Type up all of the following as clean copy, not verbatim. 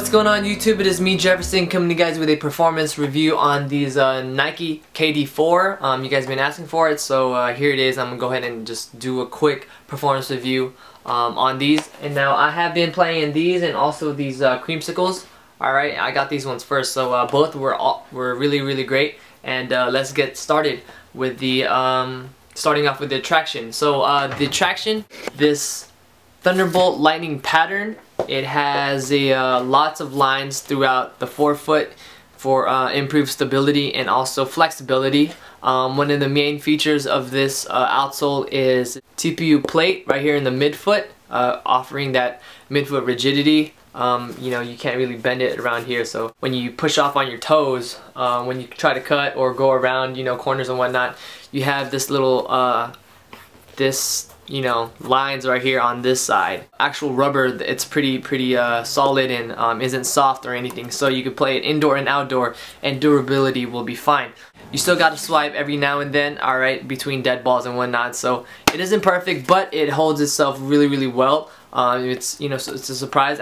What's going on YouTube? It is me, Jefferson, coming to you guys with a performance review on these Nike KD4. You guys have been asking for it, so here it is. I'm going to go ahead and just do a quick performance review on these. And now I have been playing these and also these creamsicles. Alright, I got these ones first, so both were really great. And let's get started with the, starting off with the traction. So the traction, this Thunderbolt lightning pattern, it has lots of lines throughout the forefoot for improved stability and also flexibility. One of the main features of this outsole is Tpu Plate right here in the midfoot, offering that midfoot rigidity. You know, you can't really bend it around here, so when you push off on your toes, when you try to cut or go around, you know, corners and whatnot, you have this little lines right here on this side. Actual rubber, it's pretty solid and isn't soft or anything, so you can play it indoor and outdoor and durability will be fine. You still got to swipe every now and then, alright, between dead balls and whatnot, so it isn't perfect, but it holds itself really well. It's, you know, so it's a surprise.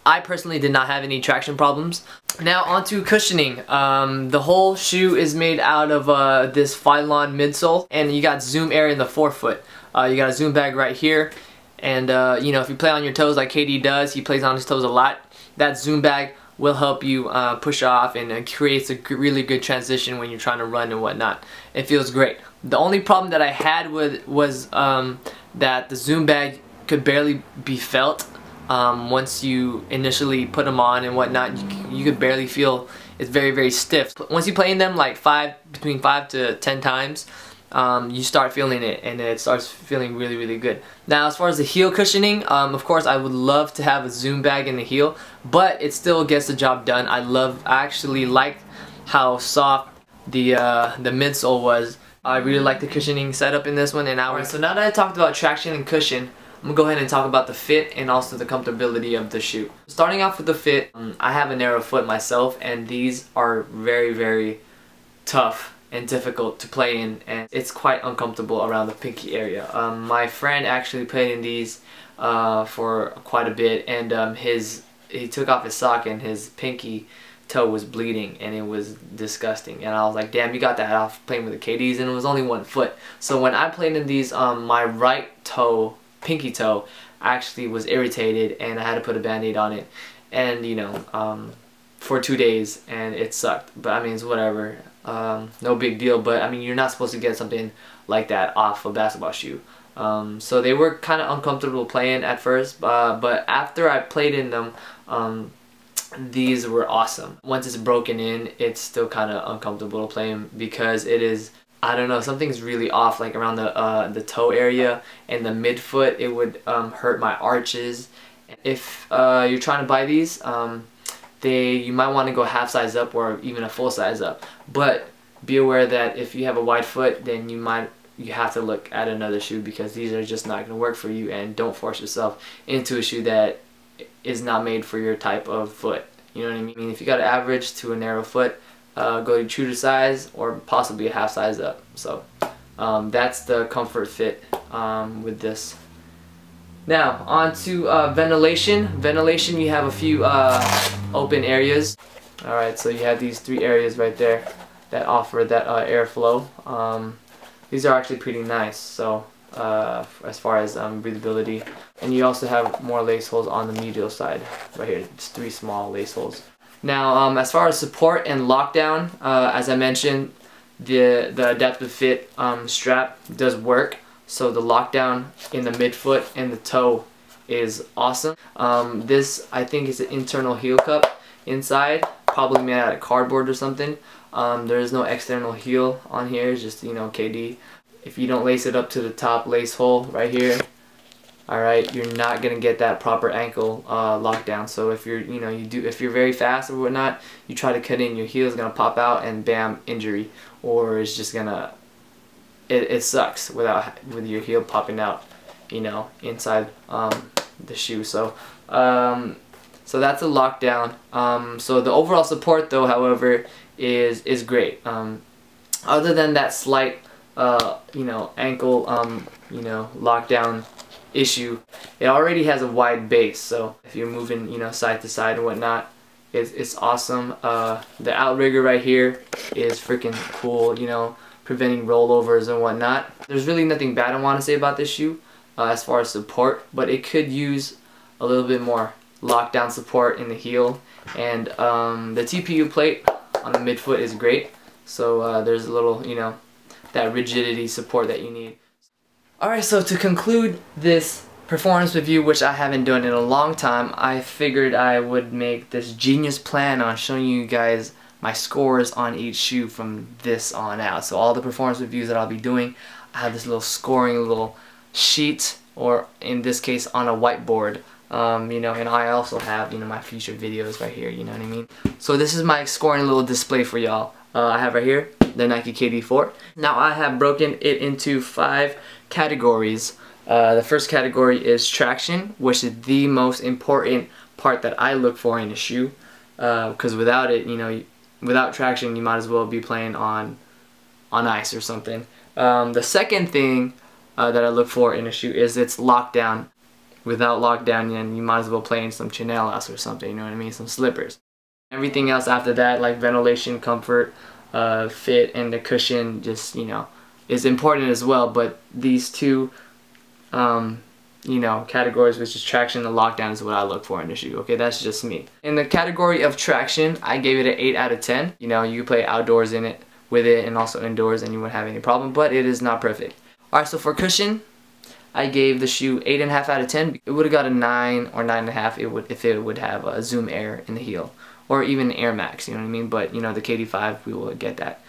I personally did not have any traction problems. Now onto cushioning. The whole shoe is made out of this Phylon midsole, and you got zoom air in the forefoot. You got a zoom bag right here, and you know, if you play on your toes like KD does, he plays on his toes a lot, that zoom bag will help you push off, and it creates a really good transition when you're trying to run and whatnot. It feels great. The only problem that I had was that the zoom bag could barely be felt. Once you initially put them on and whatnot, you could barely feel. It's very stiff. Once you play in them like between 5 to 10 times, you start feeling it, and it starts feeling really good. Now as far as the heel cushioning, of course I would love to have a zoom bag in the heel, but it still gets the job done. I actually like how soft the midsole was. I really like the cushioning setup in this one. And so now that I talked about traction and cushion, I'm gonna go ahead and talk about the fit and also the comfortability of the shoe. Starting off with the fit, I have a narrow foot myself, and these are very tough and difficult to play in, and it's quite uncomfortable around the pinky area. My friend actually played in these for quite a bit, and he took off his sock and his pinky toe was bleeding, and it was disgusting. And I was like, damn, you got that off playing with the KDs, and it was only one foot. So when I played in these, my right toe, pinky toe, actually was irritated, and I had to put a band-aid on it, and you know, for 2 days, and it sucked. But I mean, it's whatever. No big deal, but I mean, you're not supposed to get something like that off a basketball shoe. So they were kind of uncomfortable playing at first, but after I played in them, these were awesome. Once it's broken in, it's still kind of uncomfortable to play in because it is, I don't know, something's really off, like around the toe area and the midfoot. It would hurt my arches. If you're trying to buy these, you might want to go half size up or even a full size up, but be aware that if you have a wide foot, then you have to look at another shoe, because these are just not going to work for you. And don't force yourself into a shoe that is not made for your type of foot. You know what I mean? If you got an average to a narrow foot, go to true to size or possibly a half size up. So that's the comfort fit with this. Now on to ventilation. Ventilation, you have a few open areas. Alright, so you have these 3 areas right there that offer that airflow. These are actually pretty nice, so as far as breathability. And you also have more lace holes on the medial side right here. It's 3 small lace holes. Now as far as support and lockdown, as I mentioned, the adaptive fit strap does work. So the lockdown in the midfoot and the toe is awesome. This, I think, is an internal heel cup inside, probably made out of cardboard or something. There is no external heel on here, it's just, you know, KD. If you don't lace it up to the top lace hole right here, alright, you're not gonna get that proper ankle lockdown. So if if you're very fast or whatnot, you try to cut in, your heel is gonna pop out and bam, injury, or it's just gonna, it sucks with your heel popping out, you know, inside the shoe. So so that's a lockdown. So the overall support though, however, is great. Other than that slight you know, ankle you know, lockdown issue, It already has a wide base, so if you're moving, you know, side to side and whatnot, it's awesome. The outrigger right here is freaking cool, you know, preventing rollovers and whatnot. There's really nothing bad I want to say about this shoe as far as support, but it could use a little bit more lockdown support in the heel. And the Tpu plate on the midfoot is great, so there's a little, you know, that rigidity support that you need. Alright, so to conclude this performance review, which I haven't done in a long time, I figured I would make this genius plan on showing you guys my scores on each shoe from this on out. So all the performance reviews that I'll be doing, I have this little scoring little sheet, or in this case on a whiteboard. You know, and I also have, you know, my future videos right here, you know what I mean? So this is my scoring little display for y'all. I have right here the Nike KD4. Now I have broken it into 5 categories. The first category is traction, which is the most important part that I look for in a shoe, because without it, you know, without traction, you might as well be playing on ice or something. The second thing that I look for in a shoe is its lockdown. Without lockdown, then you might as well play in some chanelas or something, you know what I mean, some slippers. Everything else after that, like ventilation, comfort, fit, and the cushion, just, you know, is important as well. But these two, you know, categories, which is traction and lockdown, is what I look for in the shoe. Okay, that's just me. In the category of traction, I gave it an 8 out of 10. You know, you can play outdoors in it, with it, and also indoors, and you wouldn't have any problem, but it is not perfect. Alright, so for cushion, I gave the shoe 8.5 out of 10. It would have got a 9 or 9.5 if it would have a Zoom Air in the heel, or even Air Max, you know what I mean? But you know, the KD5, we will get that.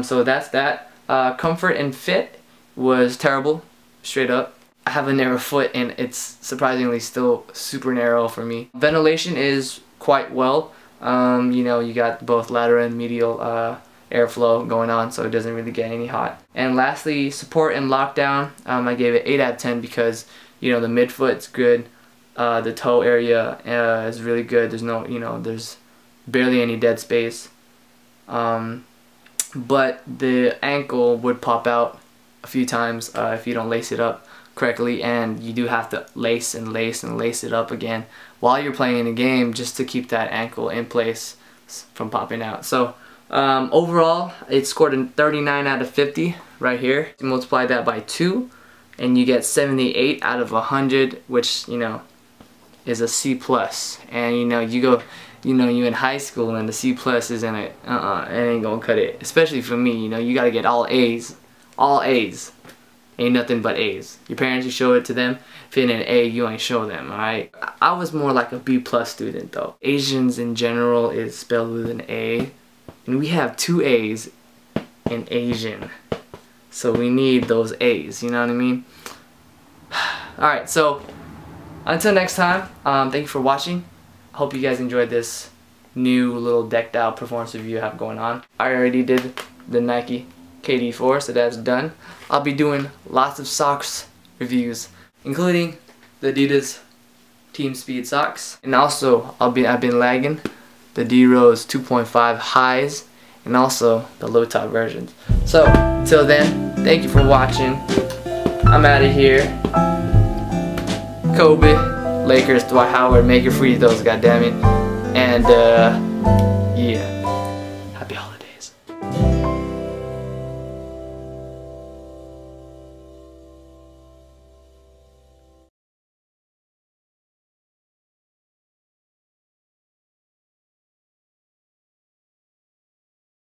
So that's that. Comfort and fit was terrible, straight up. I have a narrow foot and it's surprisingly still super narrow for me. Ventilation is quite well. You know, you got both lateral and medial airflow going on, so it doesn't really get any hot. And lastly, support and lockdown, I gave it 8 out of 10 because, you know, the midfoot's good, the toe area is really good. There's no, you know, there's barely any dead space, but the ankle would pop out a few times if you don't lace it up correctly, and you do have to lace and lace and lace it up again while you're playing the game just to keep that ankle in place from popping out. So overall, it scored a 39 out of 50 right here. You multiply that by 2 and you get 78 out of 100, which, you know, is a C+. And you know, you go, you know, you in high school and the C+ isn't it, it ain't gonna cut it. Especially for me, you know, you gotta get all A's. All A's. Ain't nothing but A's. Your parents, you show it to them. If it ain't an A, you ain't show them, alright? I was more like a B+ student though. Asians in general is spelled with an A. And we have 2 A's in Asian. So we need those A's, you know what I mean? Alright, so until next time, thank you for watching. I hope you guys enjoyed this new little decked out performance review I have going on. I already did the Nike KD4, so that's done. I'll be doing lots of socks reviews, including the Adidas Team Speed socks. And also, I've been lagging the D-Rose 2.5 highs, and also the low top versions. So, until then, thank you for watching. I'm out of here. Kobe, Lakers, Dwight Howard, make your free throws, goddammit. And, yeah.